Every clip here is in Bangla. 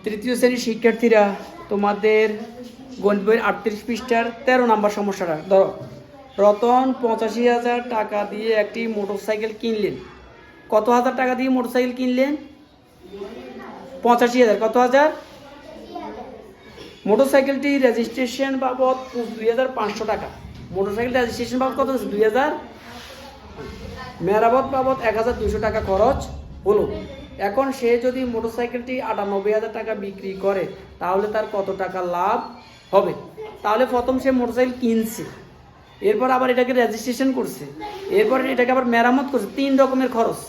তৃতীয় শ্রেণীর শিক্ষার্থীরা, তোমাদের গণিত বইয়ের 38 পৃষ্ঠার 13 নম্বর সমস্যাটা ধরো। রতন 85,000 টাকা দিয়ে একটি মোটরসাইকেল কিনলেন। কত হাজার টাকা দিয়ে মোটরসাইকেল কিনলেন? 85,000। কত হাজার? মোটরসাইকেলটি রেজিস্ট্রেশন বাবদ 2,500 টাকা। মোটরসাইকেল রেজিস্ট্রেশন বাবদ কত আছে? 2,000। মেরামত বাবদ 1,200 টাকা খরচ হলো। এখন সে যদি মোটরসাইকেলটি 98,000 টাকা বিক্রি করে তাহলে তার কত টাকা লাভ হবে? তাহলে প্রথম সে মোটরসাইকেল কিনছে, এরপর আবার এটাকে রেজিস্ট্রেশন করছে, এরপর এটাকে আবার মেরামত করছে। 3 রকমের খরচ।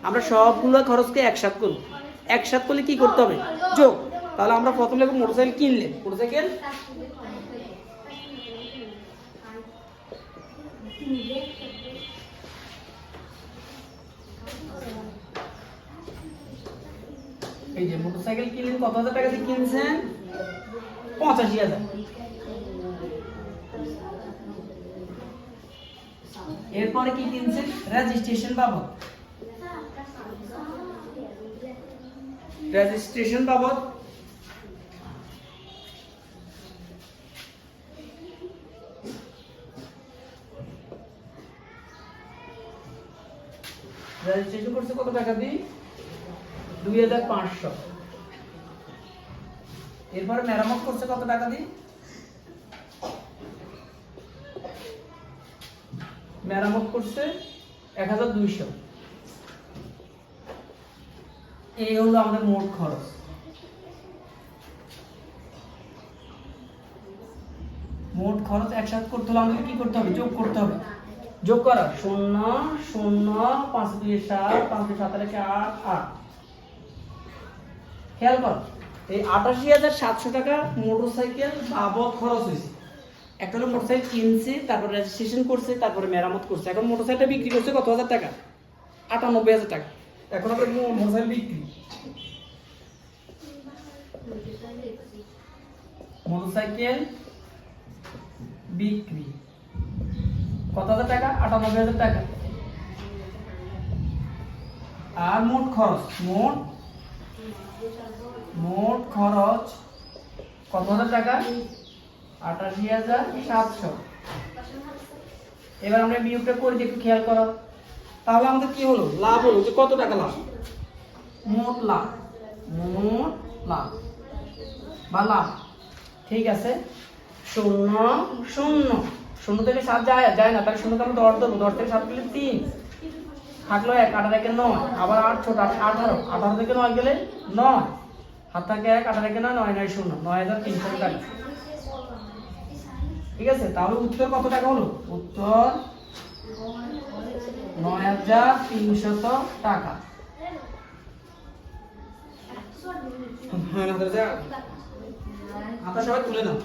আমরা সবগুলো খরচকে একসাথে করব। একসাথে করলে কি করতে হবে? যোগ। তাহলে আমরা প্রথম লিখব মোটরসাইকেল কিনলেন। মোটরসাইকেল এই যে মোটরসাইকেল কিনলেন, কত হাজার টাকা দিয়ে কিনছেন? 85,000। এরপরে কি কিনছেন? রেজিস্ট্রেশন বাবদ। রেজিস্ট্রেশন বাবদ রেজিস্ট্রেশন করছে কত টাকা দিয়ে? 2,500। এরপর মেরামত করছে কত টাকা দিয়ে? মেরামত করছে 1,200। এই হলো আমাদের মোট খরচ। মোট খরচ একসাথে করতে হলে আমাদের কি করতে হবে? যোগ করতে হবে। যোগ করা 0 0 5 2 7 5 2 7 8 8। খেয়াল করো, এই 88,700 টাকা মোটরসাইকেল বাবদ খরচ হয়েছে। একটা হলো মোটরসাইকেল কিনছে, তারপর রেজিস্ট্রেশন করছে, তারপরে মেরামত করছে। এখন মোটরসাইকেলটা বিক্রি করছে কত হাজার টাকা? 98,000 টাকা। এখন আমরা মোটরসাইকেল বিক্রি, মোটরসাইকেল বিক্রি কত হাজার টাকা? 98,000 টাকা। আর মোট খরচ, মোট খরচ কত হাজার টাকা? 88,700। এবার আমরা বিয়োগটা করে একটু খেয়াল করো। তাহলে আমাদের কি হলো? লাভ হলো যে কত টাকা লাভ? মোট লাভ, মোট লাভ বা লাভ। ঠিক আছে। 0 0 0 থেকে 7 যায় না, তাহলে 0 কে আমরা 10 দেবো। 10 থেকে 7 গেলে 3 থাকলো 1, 8 থেকে 9, আবার 8 ছোট 18, 18 থেকে 9 গেলে 9, হাত থেকে 1, 18 থেকে 9, 9 9 0, 9,300 টাকা। ঠিক আছে। তাহলে উত্তর কত টাকা হলো? উত্তর 9,300 টাকা। আপনারা সবাই তুলে নাও।